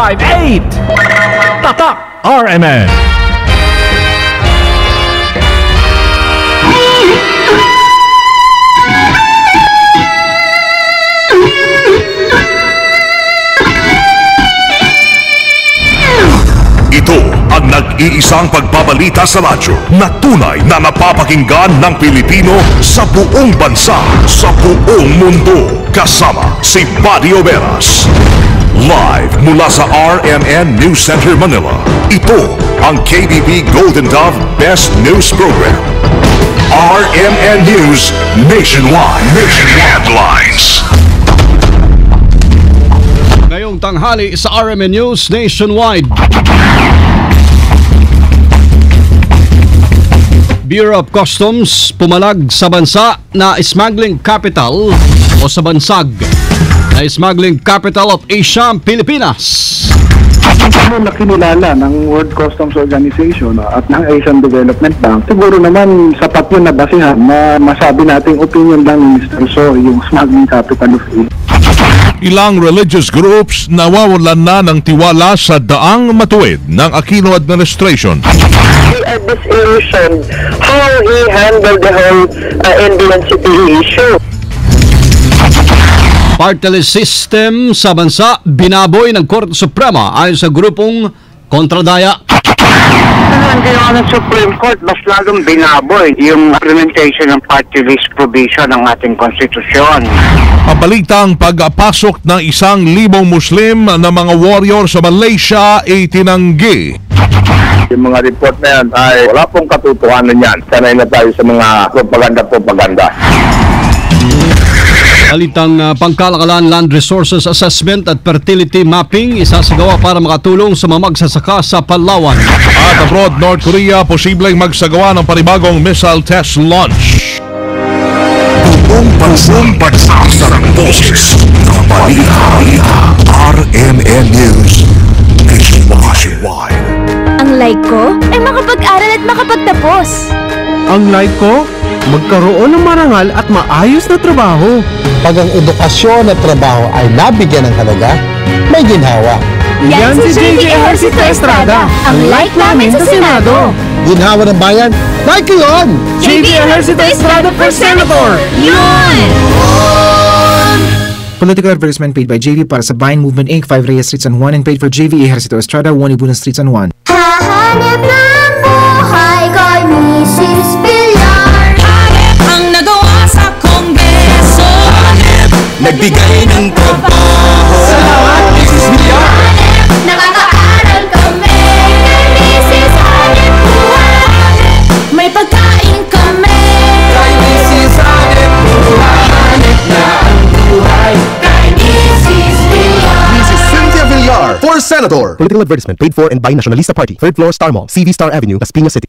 958! Tatak RMN! Ito ang nag-iisang pagbabalita sa radyo na tunay na napapakinggan ng Pilipino sa buong bansa, sa buong mundo. Kasama si Buddy Oberas. Live mula sa RMN News Center, Manila. Ito ang KBP Golden Dove Best News Program. RMN News Nationwide. Headlines. Ngayong tanghali sa RMN News Nationwide. Bureau of Customs pumalag sa bansa na smuggling capital o sa bansag na smuggling capital of Asia, Pilipinas. Ano na kinilala ng World Customs Organization at ng Asian Development Bank, siguro naman sapat yun na basihan na masabi nating opinion lang ni Mr. So yung smuggling capital of Asia. Ilang religious groups nawawalan na ng tiwala sa daang matuwid ng Aquino administration. We are disillusioned how he handled the whole Indian city issue. Party system sa bansa binaboy ng Korte Suprema ayon sa grupong kontradaya. Hindi naman ng Supreme Court, mas lalong binaboy yung implementation ng party list provision ng ating konstitusyon. Ang pag-pasok ng 1,000 Muslim na mga warrior sa Malaysia ay tinanggi. Yung mga report na yan ay wala pong katotohanan yan. Sanay na tayo sa mga propaganda. Kalitang pangkalakalan land resources assessment at fertility mapping isasagawa para makatulong sa mga magsasaka sa Palawan. At abroad, North Korea posibleng magsagawa ng panibagong missile test launch. Buong bansa sa boses ng balita. RMN News Nationwide. Ang like ko ay makapag-aral at makapagtapos. Ang like ko, magkaroon ng marangal at maayos na trabaho. Pag ang edukasyon at trabaho ay nabigyan ng halaga, may ginhawa. Yan si JV Ejercito Estrada, ang like namin sa Senado. Ginhawa ng bayan, like ko yun! JV Ejercito Estrada for Senator! Yun! Political advertisement paid by JV para sa Bayan Movement Inc. 5 Reyes Street San Juan and paid for JV Ejercito Estrada 1 Ibunan Street San Juan. Hahanap ng buhay kay Mrs. Villar. Ang nagawa sa Kongreso, nagbigay ng trabaho. Salamat, Mrs. Villar! Nakakaaral kami kay Mrs. Hanep buhay. May pagkain kami Kay Mrs. Hanep buhay na ang buhay. kay Mrs. Villar. Mrs. Cynthia Villar for Senator. Political advertisement paid for and by Nationalista Party. 3rd floor Star Mall, CV Star Avenue, Las Piñas City.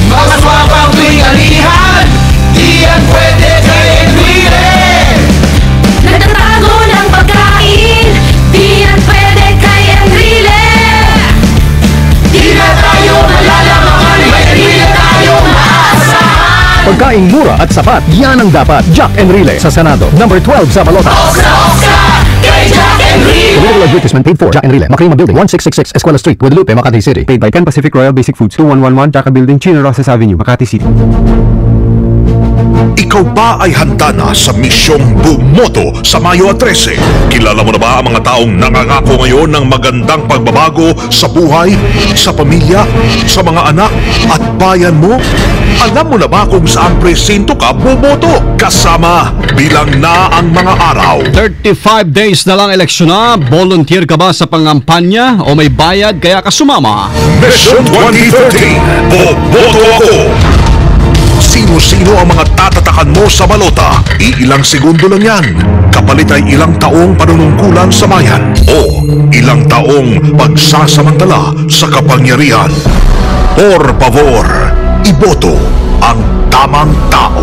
Mga swapang pinalihan, di yan pwede kay Enrile. Nagtatago ng pagkain, di yan pwede kay Enrile. Di na tayo malalaman, may Enrile tayo maasahan. Pagkaing mura at sapat, yan ang dapat. Jack Enrile sa Senado. Number 12 sa balota. Oksa, kay Jack Enrile. Political advertisement paid for Jack Enrile, Macrima Building, 1666 Escuela Street, Guadalupe, Makati City. Paid by Pan Pacific Royal Basic Foods, 2111 Jaca Building, Chino Rosas Avenue, Makati City. Ikaw ba ay handa na sa misyong bumoto sa Mayo 13? Kilala mo na ba ang mga taong nangangako ngayon ng magandang pagbabago sa buhay, sa pamilya, sa mga anak at bayan mo? Alam mo na ba kung saan presinto ka bumoto? Kasama bilang na ang mga araw. 35 days na lang eleksyon na. Volunteer ka ba sa pangampanya o may bayad kaya ka sumama? Mission 2013, boboto ako! Sino-sino ang mga tatatakan mo sa balota? Ilang segundo lang yan. Kapalit ay ilang taong panunungkulan sa bayan o ilang taong pagsasamantala sa kapangyarihan. Por favor, iboto ang tamang tao.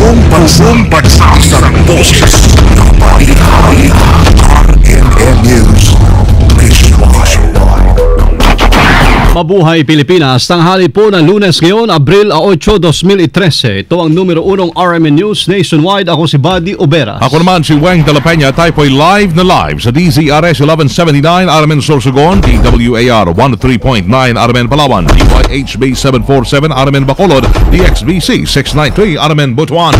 Buong bansa sa boses ng balita. RMN News Nationwide. Mabuhay Pilipinas, tanghali po ng Lunes ngayon, Abril 8, 2013. Ito ang numero 1 RMN News Nationwide. Ako si Buddy Oberas. Ako naman si Weng de la Peña. Tayo po'y live na live sa DZRS 1179 RMN Sorsogon, DWAR 103.9 RMN Palawan, DYHB 747 RMN Bacolod, DXBC 693 RMN Butuan.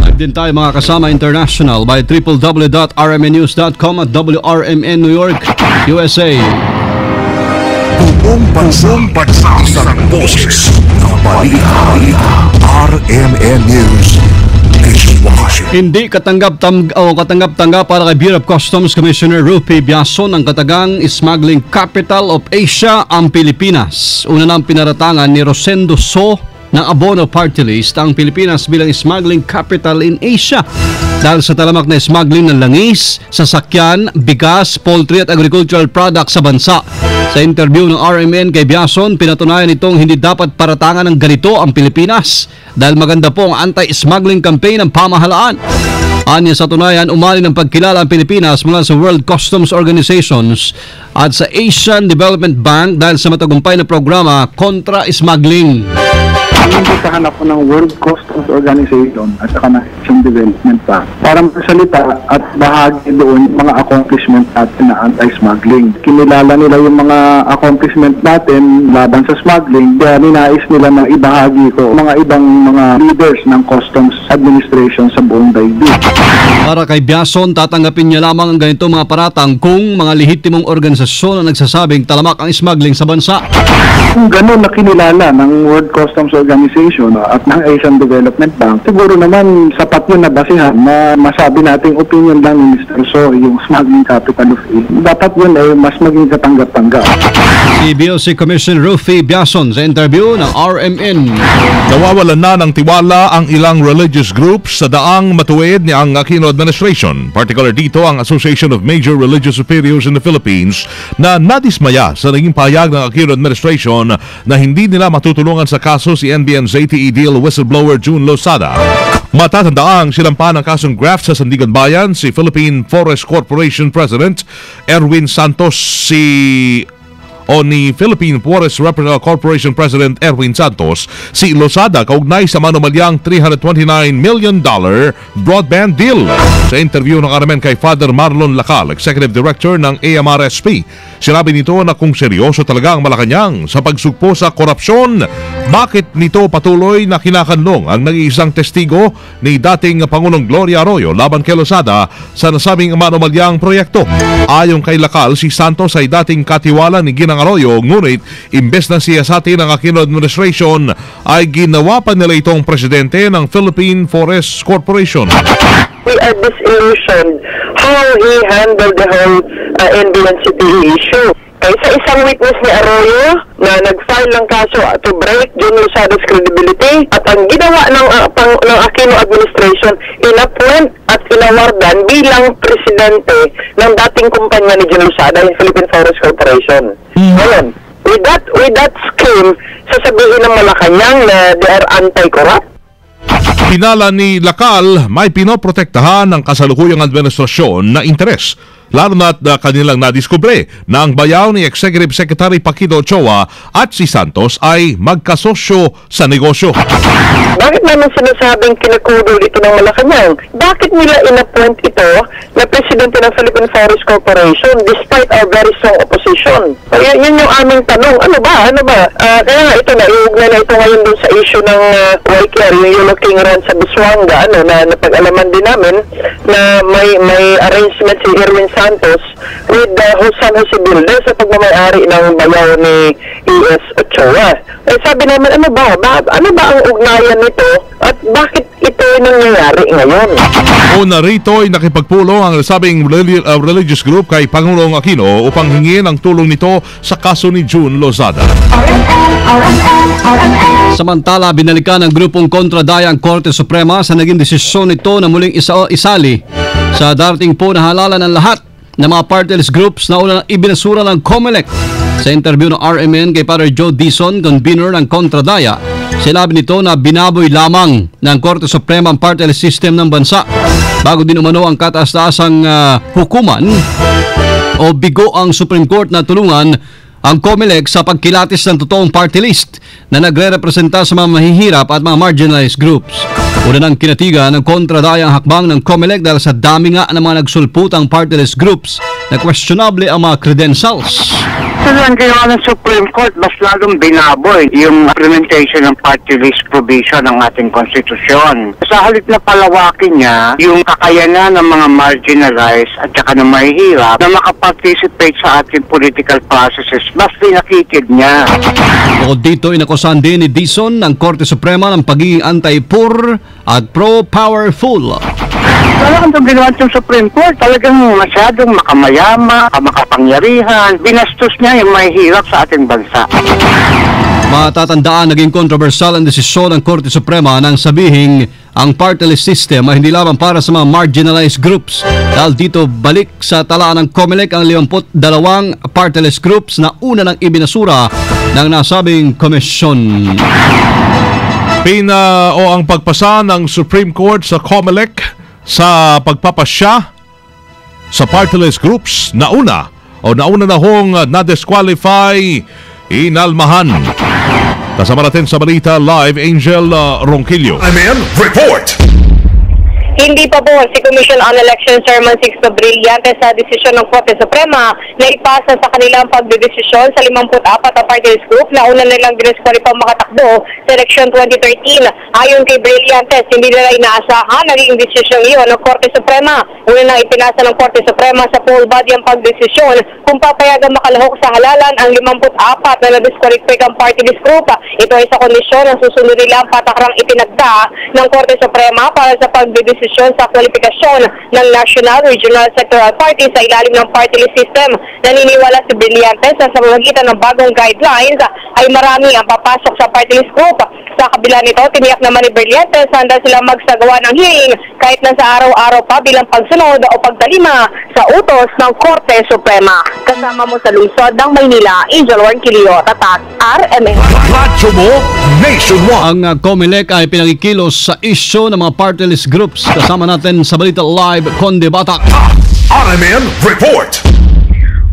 Live din tayo mga kasama international by www.rmnnews.com at WRMN New York, USA. Buong bansang isang boses ng balita. RMN News Nationwide. Hindi katanggap-tanggap para kay Bureau of Customs Commissioner Rupi Biason ang katagang smuggling capital of Asia ang Pilipinas. Una nang pinaratangan ni Rosendo So ng Abono Party List ang Pilipinas bilang smuggling capital in Asia dahil sa talamak na smuggling ng langis, sasakyan, bigas, poultry at agricultural products sa bansa. Sa interview ng RMN kay Biason, pinatunayan itong hindi dapat paratangan ng ganito ang Pilipinas dahil maganda po ang anti-smuggling campaign ng pamahalaan. Anya sa tunayan, umali ng pagkilala ang Pilipinas mula sa World Customs Organizations at sa Asian Development Bank dahil sa matagumpay na programa kontra smuggling. Inimbitahan ako ng World Customs Organization at saka ng Asian Development Bank para magsalita at bahagi doon mga accomplishment natin na anti-smuggling. Kinilala nila yung mga accomplishment natin laban sa smuggling, kaya ninais nila na ibahagi ko mga ibang mga leaders ng Customs Administration sa buong daigdig. Para kay Biason, tatanggapin niya lamang ang ganito mga paratang kung mga lehitimong organisasyon ang nagsasabing talamak ang smuggling sa bansa. Kung gano'n na kinilala ng World Customs Organization at ng Asian Development Bank, siguro naman sapat yun na basihan na masabi nating opinion lang ni Mr. So, yung smuggling capital of Asia. Dapat yun ay mas maging katanggap-tanggap. Si BOC Commissioner Rufi Biason sa interview ng RMN. Nawawalan na ng tiwala ang ilang religious groups sa daang matuwid ni ang Aquino administration. Particular dito ang Association of Major Religious Superiors in the Philippines na nadismaya sa naging pahayag ng Aquino administration na hindi nila matutulungan sa kaso si NBN-ZTE deal whistleblower June Losada. Matatandaang silampan ng kasong graft sa Sandigan Bayan si Philippine Forest Corporation President Erwin Santos ni Philippine Forest Corporation President Erwin Santos si Losada kaugnay sa manumalyang $329 million broadband deal. Sa interview ng RMN kay Father Marlon Lacal, Executive Director ng AMRSP, sinabi nito na kung seryoso talaga ang Malacanang sa pagsugpo sa korupsyon, bakit nito patuloy na kinakanlong ang nag-iisang testigo ni dating Pangulong Gloria Arroyo laban kay Losada sa nasabing manumalyang proyekto. Ayon kay Lacal, si Santos ay dating katiwala ni Ginang Arroyo, ngunit imbes na siyasatin ng Aquino administration ay ginawa pa nila itong presidente ng Philippine Forest Corporation. We are disillusioned how he handled the whole NBN-ZTE issue. Sa isang witness ni Arroyo na nag-file ng kaso to break June Losada's credibility at ang ginawa ng Aquino administration, inappoint at inawardan bilang presidente ng dating kumpanya ni June Losada, yung Philippine Forest Corporation. Ngayon, with that scheme, sasabihin ng Malacanang na they are anti-corrupt? Pinala ni Lacal, may pinoprotektahan ng kasalukuyang administrasyon na interes, lalo na't kanilang nadiskubre na ang bayaw ni Executive Secretary Paquito Ochoa at si Santos ay magkasosyo sa negosyo. Bakit naman sinasabing kinakudol ito ng Malacanang? Bakit nila inappoint ito na presidente ng Philippine Forest Corporation despite our very strong opposition? So, yun yung aming tanong. Ano ba? Kaya nga ito, naiugnay na ito ngayon dun sa issue ng YKR, yung Yellow King Run sa Busuanga, na napag-alaman din namin na may arrangement si Erwin Santos with the San Jose Builder sa pagmamayari ng bayaw ni E.S. Ochoa. Sabi naman, ano ba ang ugnayan nito at bakit ito nangyayari ngayon? Una rito ay nakipagpulong ang sabing religious group kay Pangulong Aquino upang hingin ang tulong nito sa kaso ni June Losada. Samantala, binalikan ng grupong kontradaya ang Korte Suprema sa naging desisyon nito na muling isali sa darating po na halalan ng lahat ng mga party-list groups na unang ibinasura ng COMELEC. Sa interview ng RMN kay Father Joe Dizon, convener ng kontradaya, sinabi nito na binaboy lamang ng Korte Suprema ang party-list system ng bansa bago din umano ang kataas-taasang hukuman o bigo ang Supreme Court na tulungan ang COMELEC sa pagkilatis ng totoong party list na nagre-representa sa mga mahihirap at mga marginalized groups. Una ng kinatigan ng kontradayang hakbang ng COMELEC dahil sa dami nga ng mga nagsulputang party list groups na questionable ang mga credentials. Ito lang ginawa ng Supreme Court, mas lalong binaboy yung implementation ng party list provision ng ating konstitusyon. Sa halip na palawakin niya yung kakayanan ng mga marginalized at saka ng mahihirap na makaparticipate sa ating political processes, mas pinakitid niya. Bukod dito, inakusahan din ni Dizon ng Korte Suprema ng pagiging anti-poor at pro-powerful. Talagang itong ginawa ng Supreme Court, talagang masyadong makamayama, makapangyarihan, binastos niya yung mahihirap sa ating bansa. Matatandaan, naging kontrobersyal ang desisyon ng Korte Suprema nang sabihing ang party list system ay hindi lamang para sa mga marginalized groups. Dahil dito, balik sa talaan ng COMELEC ang 52 party list groups na una nang ibinasura ng nasabing komisyon. Ang pagpasa ng Supreme Court sa COMELEC sa pagpapasya sa party list groups nauna na hong na-disqualify, inalmahan. Kasama natin sa balita live, Angel Ronquillo. Report! Hindi pa po si Commission on Elections Chairman Sixto Brillante sa desisyon ng Korte Suprema na ipasa sa kanilang pagdedesisyon sa 54 na party list group na una nilang diniskwalipang makatakbo sa election 2013. Ayon kay Brillante, hindi nila inaasahan naging desisyon iyon ng Korte Suprema. Una na ipinasa ng Korte Suprema sa full body ang pagdesisyon kung papayagan makalahok sa halalan ang 54 na nadiskwalipikang party list group. Ito ay sa kondisyon ng susunod nila ang patakarang itinagda ng Korte Suprema para sa pagdedesisyon sa kwalifikasyon ng National, Regional, Sectoral Party sa ilalim ng party list system. Naniniwala si Brillante sa pamamagitan ng bagong guidelines ay marami ang papasok sa party list group. Sa kabila nito, tiniyak naman ni Brillante sanda sila magsagawa ng hearing kahit na sa araw-araw pa bilang pagsunod o pagtalima sa utos ng Korte Suprema. Kasama mo sa lungsod ng Maynila, Angel Ronquillo, Tatak, RMN. Radyo mo, Nationwide. Ang COMELEC ay pinangkikilos sa isyu ng mga party list groups. Kasama natin sa balita live, Conde Batak. RMN Report!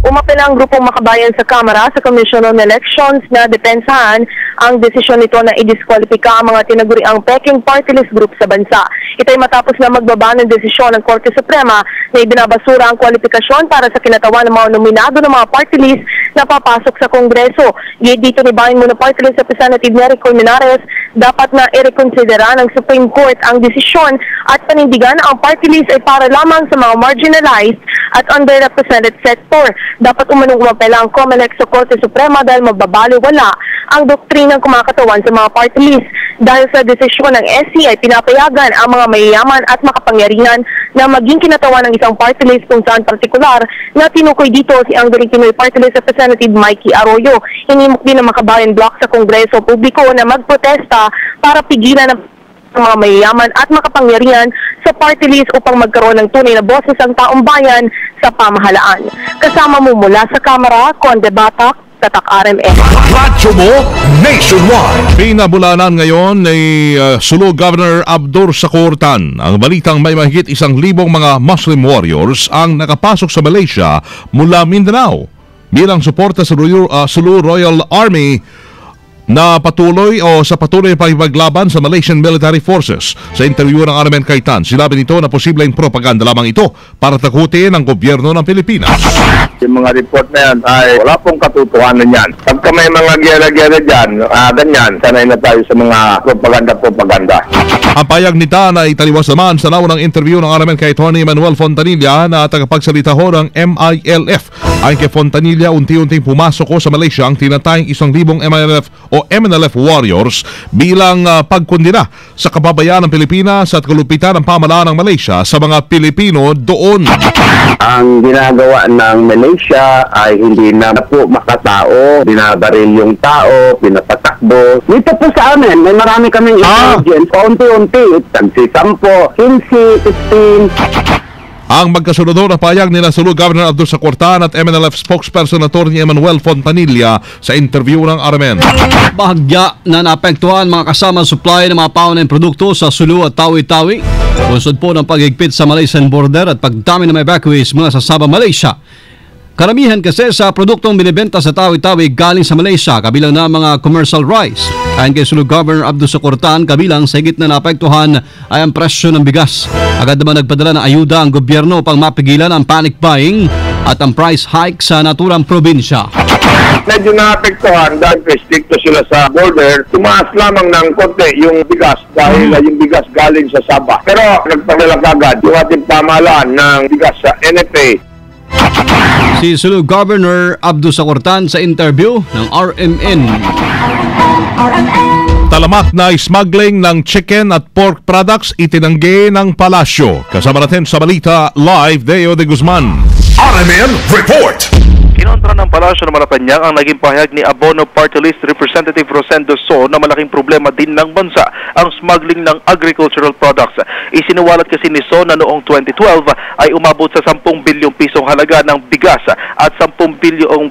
Umapil ang grupong makabayan sa Kamara sa Commission on Elections na depensahan ang desisyon nito na idiskwalipika ang mga tinaguriang peking party list group sa bansa. Ito ay matapos na magbaba ng desisyon ng Korte Suprema na ibinabasura ang kwalifikasyon para sa kinatawan ng mga nominado ng mga party list na papasok sa Kongreso. Dito ni Bayan Muna Party List Representative Nery Colmenares, dapat na i-reconsidera ng Supreme Court ang desisyon at panindigan na ang party list ay para lamang sa mga marginalized at underrepresented sector. Dapat umanong umapela ang COMELEC sa Korte Suprema dahil mababaliwala ang doktrinang kumakatawan sa mga party list. Dahil sa desisyon ng SC ay pinapayagan ang mga mayayaman at makapangyarihan na maging kinatawan ng isang party list kung saan partikular na tinukoy dito si Angling Pinoy Party List Representative Mikey Arroyo. Hinimok din ng Makabayan Bloc sa Kongreso Publiko na magprotesta para pigilan ng mga mayayaman at makapangyarihan sa party list upang magkaroon ng tunay na boses ang taong bayan sa pamahalaan. Kasama mo mula sa Kamara, Conde Batak, Tatak RMN. Radyo mo, Nationwide. Pinabulanan ngayon ni Sulu Governor Abdur Sakurtan ang balitang may mahigit 1,000 mga Muslim warriors ang nakapasok sa Malaysia mula Mindanao bilang suporta sa Sulu Royal Army na patuloy pagpaglaban sa Malaysian Military Forces. Sa interview ng Armen Kaitan, sinabi nito na posibleng propaganda lamang ito para takutin ang gobyerno ng Pilipinas. Yung mga report na yan ay wala pong katotohanan yan. Pagka may mga gyera-gyera dyan, ganyan, sanay na tayo sa mga propaganda. Ang payag ni Tan ay taliwas naman sa naunang interview ng Armen kay Tony Manuel Fontanilla na tagapagsalita ho ng MILF. Ayon kay Fontanilla, unti-unting pumasok ko sa Malaysia ang tinatayang 1,000 MNLF warriors bilang pagkundina sa kababayaan ng Pilipinas at kalupitan ng pamahalaan ng Malaysia sa mga Pilipino doon. Ang ginagawa ng Malaysia ay hindi na po makatao, binabaril yung tao, pinapatakbo. Dito po sa amin, may marami kaming intelligence, paunti-unti, 10, 15, 15. Ang magkasunod na payag nila Sulu Governor Abdur Sakurtan at MNLF spokesperson na Atty. Emmanuel Fontanilla sa interview ng Armen. Bahagya na naapektuhan mga kasama supply ng mga paunang produkto sa Sulu at Tawi-Tawi. Bunsod po ng paghigpit sa Malaysian border at pagdami ng evacuees mula sa Sabah, Malaysia. Karamihan kasi sa produktong binibenta sa Tawi-Tawi galing sa Malaysia, kabilang na mga commercial rice. Ayon kay Sulu Governor Abdu Socortan, kabilang sa higit na naapektuhan ay ang presyo ng bigas. Agad naman nagpadala ng ayuda ang gobyerno upang mapigilan ang panic buying at ang price hike sa naturang probinsya. Medyo naapektuhan dahil restricto sila sa border. Tumaas lamang ng konti yung bigas dahil yung bigas galing sa Sabah. Pero nagpadala agad yung ating pamahalaan ng bigas sa NFA. Si Sulu Governor Abdu Socortan sa interview ng RMN. Talamak na smuggling ng chicken at pork products itinanggi ng palasyo. Kasama natin sa balita live, Deo de Guzman. RMN Report! Kinontra ng Palasyo ng Malacanang ang naging pahayag ni Abono Party List Representative Rosendo So na malaking problema din ng bansa ang smuggling ng agricultural products. Isinuwalat kasi ni So na noong 2012 ay umabot sa 10 bilyong pisong halaga ng bigas at 10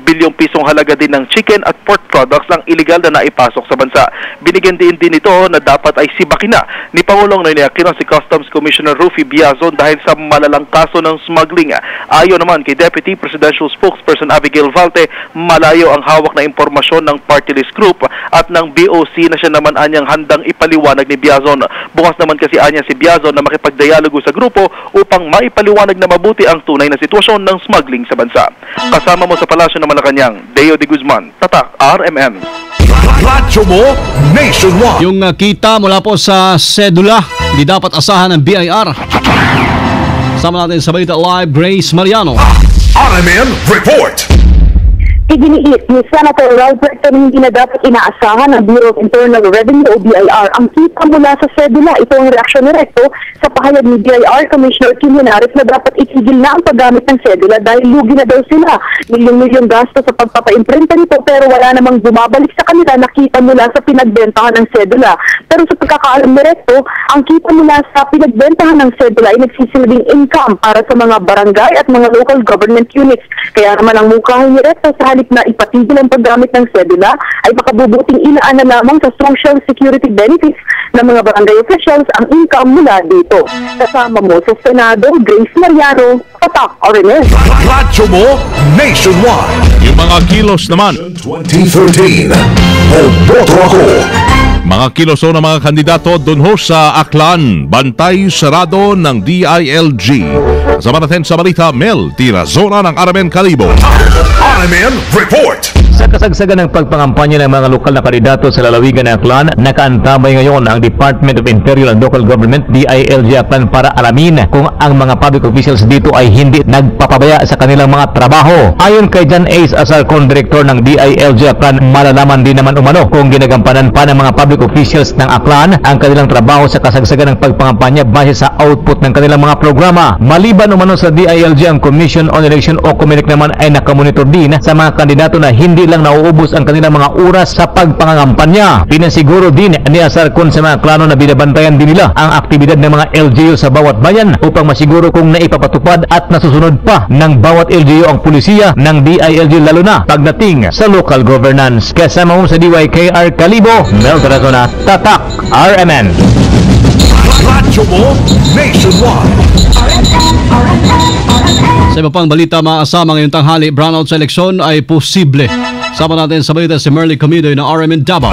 bilyong pisong halaga din ng chicken at pork products ang iligal na naipasok sa bansa. Binigyan din nito na dapat ay sibakin na ni Pangulong Noynoy Aquino si Customs Commissioner Rufy Biazon dahil sa malalang kaso ng smuggling. Ayon naman kay Deputy Presidential Spokesperson Abigail Valte, malayo ang hawak na impormasyon ng party list group at ng BOC na siya naman anyang handang ipaliwanag ni Biazon. Bukas naman kasi anya si Biazon na makipagdialogo sa grupo upang maipaliwanag na mabuti ang tunay na sitwasyon ng smuggling sa bansa. Kasama mo sa Palasyo ng Malacanang, Deo de Guzman, Tatak, RMN. Radyo mo nationwide. Yung kita mula po sa sedula, hindi dapat asahan ng BIR. Sama natin sa balita live, Grace Mariano. RMN Report! Iginiit ni Senator Robert na hindi na dapat inaasahan ng Bureau of Internal Revenue o BIR ang kita mula sa sedula. Ito ang reaksyon ni Recto sa pahayag ni BIR Commissioner Kim Henares na dapat itigil na ang paggamit ng sedula dahil lugi na daw sila. Milyong-milyong gasto sa pagpapa-imprenta nito pero wala namang bumabalik sa kanila na kita mula sa pinagbentahan ng sedula. Pero sa pagkakaalam ni Recto, ang kita mula sa pinagbentahan ng sedula ay nagsisilbing income para sa mga barangay at mga local government units. Kaya naman ang mungkahin ni Recto sa halip na ipatigil ang paggamit ng sedula ay makabubuting ilaan na lamang sa social security benefits ng mga barangay officials ang income mula dito. Kasama mo sa Senado, Grace Mariano, Tatak, RMN. Radyo mo nationwide. Yung mga kilos naman 2013 Boboto Ako. Mga kilos ng mga kandidato dun ho sa Aklan, bantay sarado ng DILG. Kasama natin sa balita, Mel Tirazona ng RMN Kalibo. RMN Report! Sa kasagsagan ng pagpangampanya ng mga lokal na kandidato sa lalawigan ng Aklan, nakaantabay ngayon ang Department of Interior and Local Government, DILG Aklan, para alamin kung ang mga public officials dito ay hindi nagpapabaya sa kanilang mga trabaho. Ayon kay John Ace Asarcon, Director ng DILG Aklan, malalaman din naman umano kung ginagampanan pa ng mga public officials ng Aklan ang kanilang trabaho sa kasagsagan ng pagpangampanya base sa output ng kanilang mga programa. Maliban umano sa DILG, ang Commission on Election o COMELEC naman ay nakamonitor din sa mga kandidato na hindi lang nauubos ang kanilang mga oras sa pagpangangampanya. Pinasiguro din ni Asarcon sa mga klano na binabantayan din nila ang aktibidad ng mga LGU sa bawat bayan upang masiguro kung naipapatupad at nasusunod pa ng bawat LGU ang pulisiya ng DILG lalo na pagdating sa local governance. Kasama mo sa DYKR Kalibo, Mel Tarazona, Tatak, RMN. Radyo mo nationwide. Sa iba pang balita, maasama ngayong tanghali, brownout sa eleksyon ay posible. Sama natin sa balita si Merly Comidoy ng RMN Davao.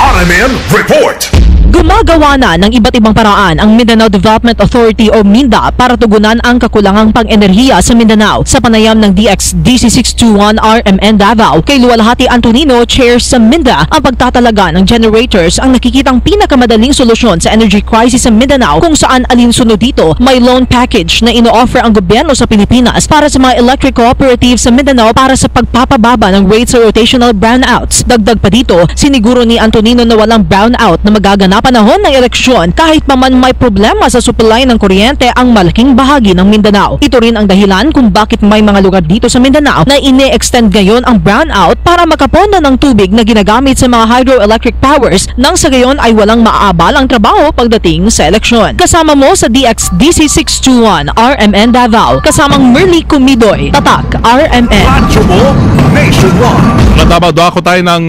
RMN Report! Gumagawa na ng iba't ibang paraan ang Mindanao Development Authority o MINDA para tugunan ang kakulangang pang-enerhiya sa Mindanao. Sa panayam ng DX-DC621 RMN Davao, kay Luwalhati Antonino, chair sa MINDA, ang pagtatalaga ng generators ang nakikitang pinakamadaling solusyon sa energy crisis sa Mindanao, kung saan alinsunod dito may loan package na ino-offer ang gobyerno sa Pilipinas para sa mga electric cooperatives sa Mindanao para sa pagpapababa ng rates sa rotational brownouts. Dagdag pa dito, siniguro ni Antonino na walang brownout na magaganap panahon ng eleksyon kahit pa man may problema sa supply ng kuryente ang malaking bahagi ng Mindanao. Ito rin ang dahilan kung bakit may mga lugar dito sa Mindanao na ine-extend ngayon ang brownout para makapondo ng tubig na ginagamit sa mga hydroelectric powers nang sa gayon ay walang maaabalang trabaho pagdating sa eleksyon. Kasama mo sa DX-DC621 RMN Davao, kasamang Merly Comidoy, Tatak, RMN. Radyo mo nationwide. Natabad ako tayo ng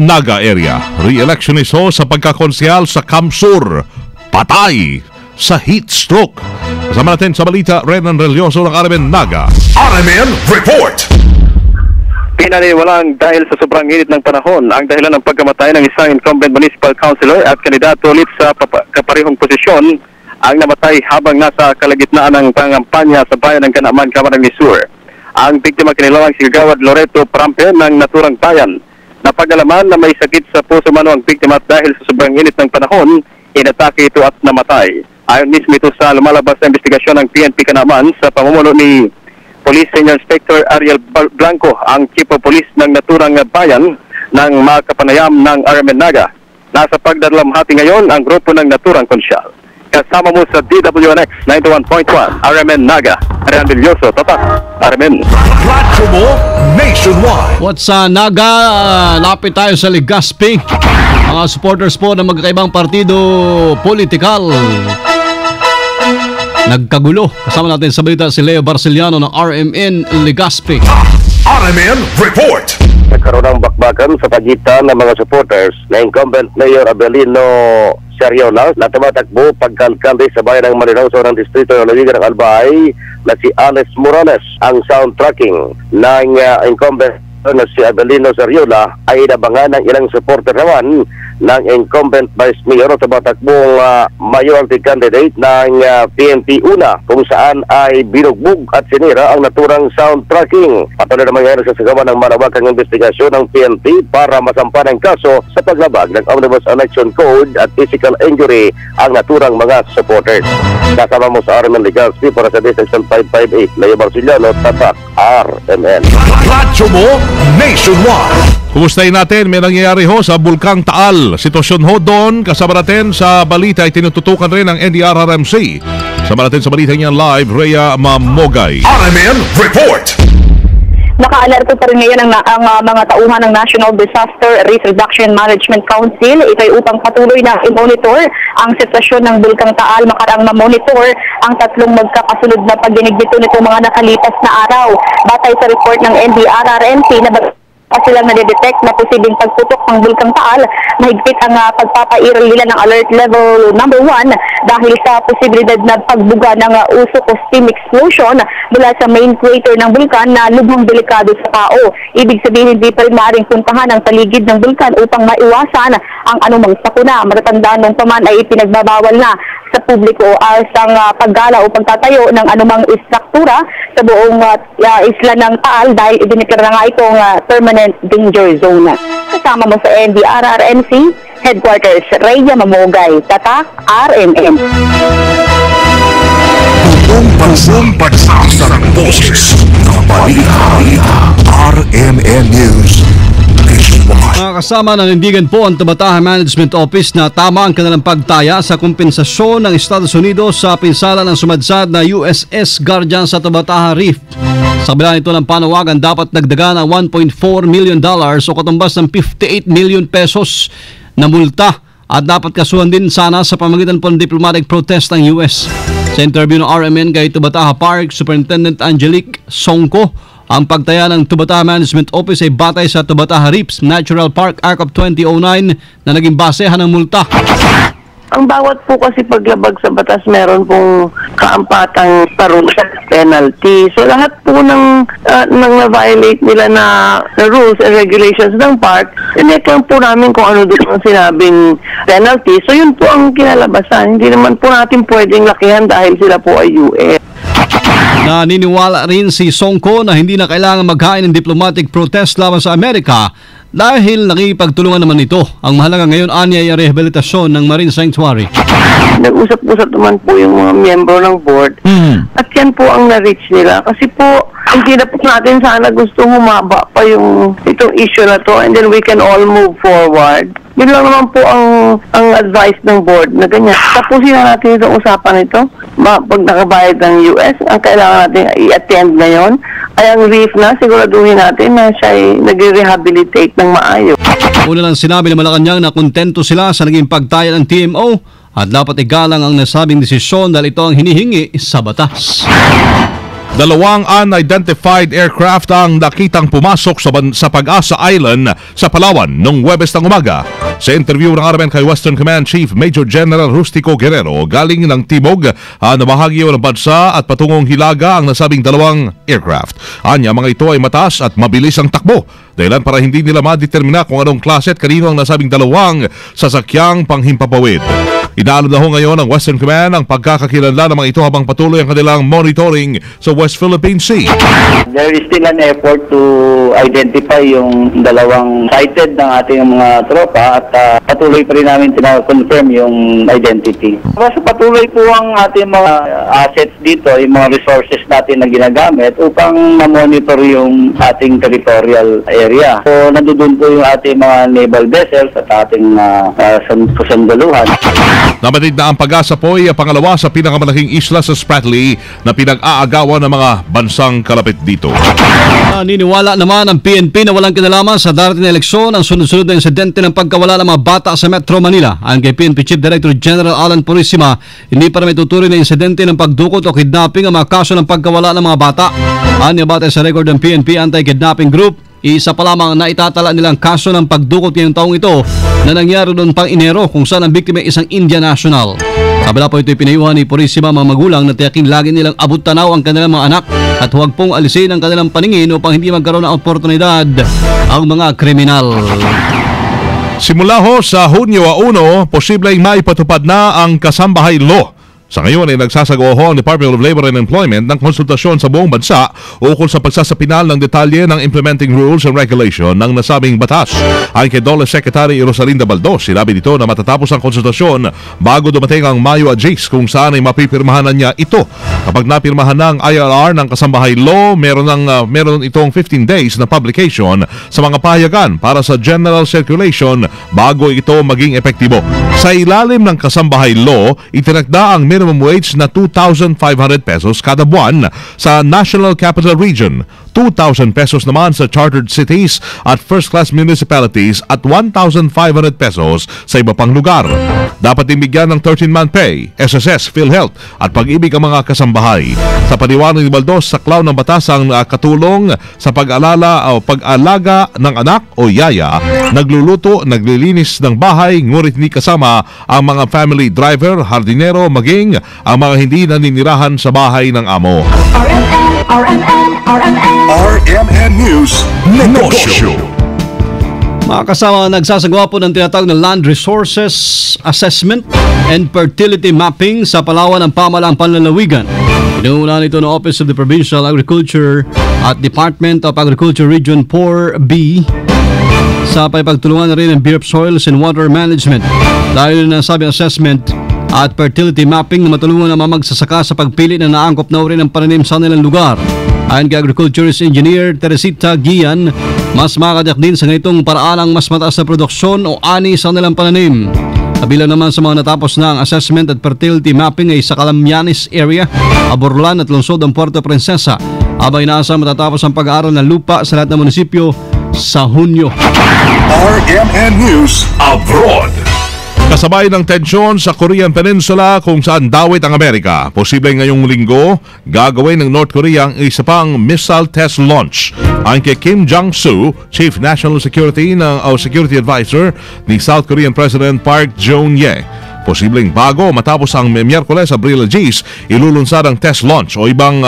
Naga area. Re-electionist ho sa pagkakonsyal sa Kamsur. Patay sa heat stroke. Kasama natin sa balita, Renan Relyoso ng RMN Naga. RMN Report! Pinaniwalang dahil sa sobrang init ng panahon ang dahilan ng pagkamatay ng isang incumbent municipal councilor at kandidato ulit sa kaparehong posisyon ang namatay habang nasa kalagitnaan ng pangampanya sa bayan ng Kanaman, Camarines Sur. Ang biktima kinilalang si Gawad Loreto Prampe ng naturang bayan. Napag-alaman na may sakit sa puso mano ang biktima at dahil sa sobrang init ng panahon, inatake ito at namatay. Ayon mismo ito sa lumalabas na investigasyon ng PNP Kanaman sa pamumuno ni Police Senior Inspector Ariel Blanco, ang Chief of Police ng naturang bayan ng mga kapanayam ng RMN Naga. Nasa pagdalamhati ngayon ang grupo ng naturang konsyal. Kasama mo sa DWNX 91.1 RMN Naga, Renan Villoso, Tatak, RMN. Nationwide. What's Naga? Lapit tayo sa Legazpi. Mga supporters po ng magkakaibang partido politikal nagkagulo. Kasama natin sa balita si Leo Barceliano ng RMN Legazpi. RMN Report! Nagkaroon ng bakbakan sa pagitan ng mga supporters na incumbent Mayor Abelino Sariola na tumatakbo pagkalkalde sa bayan ng Marinoso ng Distrito ng Lawigan ng Albay na si Alex Morales. Ang soundtracking ng incumbent na si Abelino Sariola ay inabangan ng ilang supporter naman ng incumbent Vice Mayor o tumatakbong mayoralty candidate ng PNP Una, kung saan ay binugbog at sinira ang naturang soundtracking. Patuloy na mangyayari sa sagawa ng malawakang investigasyon ng PNP para masampan ang kaso sa paglabag ng Omnibus Election Code at physical injury ang naturang mga supporters. Kasama mo sa RMN Legazpi para sa Section 558, Leo Barceliano, Tatak, RMN. Radyo mo nationwide. Kumustahin natin, may nangyayari ho sa Bulkang Taal. Sitwasyon ho doon, kasama natin sa balita ay tinututukan rin ng NDRRMC. Kasama natin sa balita niyan live, Rhea Mamogay. RMN Report! Naka-alerto pa rin ngayon ang mga tauhan ng National Disaster Risk Reduction Management Council. Ito ay upang patuloy na i-monitor ang sitwasyon ng Bulkang Taal, makaraang ma-monitor ang tatlong magkakasunod na pagdinig dito nito mga nakalipas na araw. Batay sa report ng NDRRMC na silang nadidetect na posibleng pagputok ng Bulkang Taal, mahigpit ang pagpapairal nila ng alert level number 1 dahil sa posibilidad na pagbuga ng usok o steam explosion mula sa main crater ng bulkan na lubhang delikado sa tao. Ibig sabihin, hindi pa rin maaaring puntahan ang paligid ng bulkan upang maiwasan ang anumang sakuna. Matatandaan nung paman ay ipinagbabawal na sa publiko ang paggala o pagtatayo ng anumang istruktura sa buong isla ng Taal dahil idineklara nga itong permanent danger zone. Kasama mo sa NDRRMC Headquarters, Rhea Mamogay, Tatak, RMN. Buong pagsasarang boses ng balita, RMN News. Mga kasama, nanindigan po ang Tabataha Management Office na tama ang kanilang pagtaya sa kompensasyon ng Estados Unidos sa pinsala ng sumadsad na USS Guardian sa Tabataha Reef. Sa kabila nito ng panawagan, dapat dagdagan ang $1.4 million o katumbas ng 58 million pesos na multa at dapat kasuhan din sana sa pamagitan po ng diplomatic protest ng US. Sa interview ng RMN kay Tabataha Park Superintendent Angelique Songko, ang pagtaya ng Tabataha Management Office ay batay sa Tabataha Reefs Natural Park Act of 2009 na naging basehan ng multa. Ang bawat po kasi paglabag sa batas meron pong kaampatang parusa, penalty. So lahat po ng na-violate nila na rules and regulations ng park, inek lang po namin kung ano doon ang sinabing penalty. So yun po ang kinalabasan. Hindi naman po natin pwedeng lakihan dahil sila po ay US. Naniniwala rin si Songko na hindi na kailangan maghain ng diplomatic protest laban sa Amerika dahil nakipagtulungan naman ito. Ang mahalaga ngayon anya ay rehabilitasyon ng Marine Sanctuary. Nag-usap-usap naman po yung mga miyembro ng board at yan po ang na-reach nila kasi po hindi na po natin sana gusto humaba pa itong issue na to and then we can all move forward. Yun lang naman po ang advice ng board na ganyan. Tapusin na natin itong usapan ito. Pag nakabayad ng US, ang kailangan natin i-attend ngayon ay ang reef na siguraduhin natin na siya ay nag-rehabilitate ng maayos. Una lang sinabi ng Malacanang na kontento sila sa naging pagtaya ng TMO at dapat igalang ang nasabing desisyon dahil ito ang hinihingi sa batas. Dalawang unidentified aircraft ang nakitang pumasok sa Pag-asa Island sa Palawan noong Huwebes ng umaga. Sa interview ng RMN kay Western Command Chief Major General Rustico Guerrero, galing ng Timog na bahagi ng bansa at patungong Hilaga ang nasabing dalawang aircraft. Anya, mga ito ay mataas at mabilis ang takbo, dahilan para hindi nila madetermina kung anong klase at kanino ang nasabing dalawang sasakyang panghimpapawid. Inaalab na ho ngayon ng Western Command ang pagkakakilanlan ng mga ito habang patuloy ang kanilang monitoring sa West Philippine Sea. There is still an effort to identify yung dalawang sighted ng ating mga tropa at patuloy pa rin namin tina-confirm yung identity. Kasi patuloy po ang ating mga assets dito, yung mga resources natin na ginagamit upang ma-monitor yung ating territorial area. So nandoon po yung ating mga naval vessels at ating sandaluhan. Nabatid na ang Pag-asa po ay pangalawa sa pinakamalaking isla sa Spratly na pinag-aagawan ng mga bansang kalapit dito. Niniwala naman ang PNP na walang kinalaman sa darating na eleksyon ang sunod-sunod na insidente ng pagkawala ng mga bata sa Metro Manila. Ayon kay PNP Chief Director General Alan Purisima, hindi pa rin tuturing na insidente ng pagdukot o kidnapping ang mga kaso ng pagkawala ng mga bata. Anya, batay sa record ng PNP Anti-Kidnapping Group, isa pa lamang na itatala nilang kaso ng pagdukot ngayong taong ito na nangyari noong pang Enero kung saan ang biktima ay isang Indian national. Kabila po ito'y pinayuhan ni Purisima mga magulang na tiyaking lagi nilang abot tanaw ang kanilang mga anak at huwag pong alisin ang kanilang paningin upang hindi magkaroon ng oportunidad ang mga kriminal. Simula ho sa Hunyo 1, posibleng maipatupad na ang Kasambahay Law. Sa ngayon ay nagsasagawa ho ang Department of Labor and Employment ng konsultasyon sa buong bansa ukol sa pagsasapinal ng detalye ng implementing rules and regulation ng nasabing batas. Ayon kay DOLE Secretary Rosalinda Baldos, sinabi dito na matatapos ang konsultasyon bago dumating ang Mayo Adjust kung saan ay mapipirmahan na niya ito. Kapag napirmahan ng IRR ng Kasambahay Law, meron itong 15 days na publication sa mga pahayagan para sa general circulation bago ito maging epektibo. Sa ilalim ng Kasambahay Law, itinakda ang minimum wage na 2,500 pesos kada buwan sa National Capital Region, 2,000 pesos naman sa chartered cities at first-class municipalities at 1,500 pesos sa iba pang lugar. Dapat din bigyan ng 13-month pay, SSS, PhilHealth at pag-ibig ang mga kasambahay. Sa paniwanag ni Baldos, saklaw ng batas ang katulong sa pag-alala o pag-alaga ng anak o yaya, nagluluto, naglilinis ng bahay, ngunit hindi kasama ang mga family driver, hardinero, maging ang mga hindi naninirahan sa bahay ng amo. RMN News Negosyo. Mga kasama, nagsasagawa po ng tinatawag na Land Resources Assessment and Fertility Mapping sa Palawan ng Pamahalaang Panlalawigan. Inuunahan ito ng Office of the Provincial Agriculture at Department of Agriculture Region 4B sa pagtulungan na rin ng Bureau of Soils and Water Management. Dahil na sabi assessment at fertility mapping na matulungan ang mga magsasaka sa pagpili na naangkop na uri ng pananim sa nilang lugar. Ayon kay Agriculturist Engineer Teresita Gian, mas makakadyak din sa ganitong paraan ang mas mataas na produksyon o ani sa nilang pananim. Kabilang naman sa mga natapos na ang assessment at fertility mapping ay sa Calamianes area, Aborlan at lungsod ng Puerto Princesa. Abay inaasa matatapos ang pag-aaral ng lupa sa lahat ng munisipyo sa Hunyo. RMN News Abroad. Kasabay ng tensyon sa Korean Peninsula kung saan dawit ang Amerika, posible ngayong linggo gagawin ng North Korea ang isa pang missile test launch. Ayon kay Kim Jong-soo, Chief National Security Security Advisor ni South Korean President Park Geun-hye, posibleng bago matapos ang Miyerkules Abril 10, ilulunsad ang test launch o ibang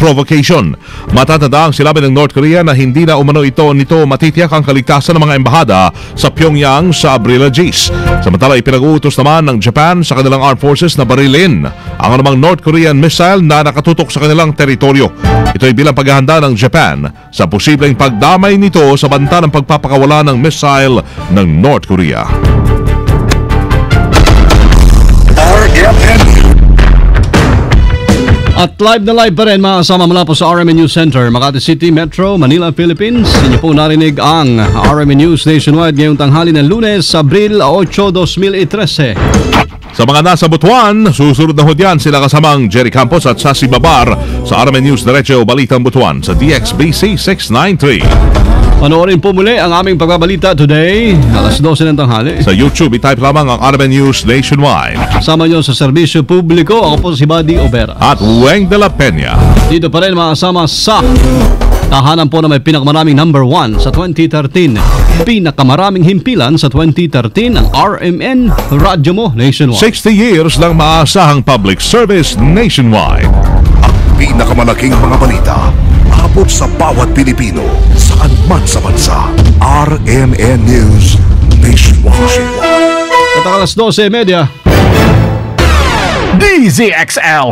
provocation. Matatanda ang silabi ng North Korea na hindi na umano nito matitiyak ang kaligtasan ng mga embahada sa Pyongyang sa Abril 10. Samantala, ipinag-uutos naman ng Japan sa kanilang armed forces na barilin ang anumang North Korean missile na nakatutok sa kanilang teritoryo. Ito ay bilang paghahanda ng Japan sa posibleng pagdamay nito sa banta ng pagpapakawala ng missile ng North Korea. RMN. At live na live pa rin mga kasama mula po sa RMN News Center, Makati City, Metro, Manila, Philippines. Inyo po narinig ang RMN News Nationwide ngayong tanghali ng Lunes, Abril 8, 2013. Sa mga nasa Butuan, susunod na hudyan sila kasamang Jerry Campos at Sassy Babar sa RMN News Diretso Balitang Butuan sa DXBC 693. Panoorin po muli ang aming pagbabalita today, alas 12 ng tanghali. Sa YouTube, i-type lamang ang RMN News Nationwide. Kasama nyo sa serbisyo publiko, ako po si Buddy Obera. At Weng de la Peña. Dito pa rin makasama sa tahanan po na may pinakamaraming number 1 sa 2013. Pinakamaraming himpilan sa 2013 ang RMN Radyo mo Nationwide. 60 years ng maasahang public service nationwide. Ang pinakamalaking mga balita, abot sa bawat Pilipino, saan man sa bansa. RMN News Nationwide. At alas 12:30. DZXL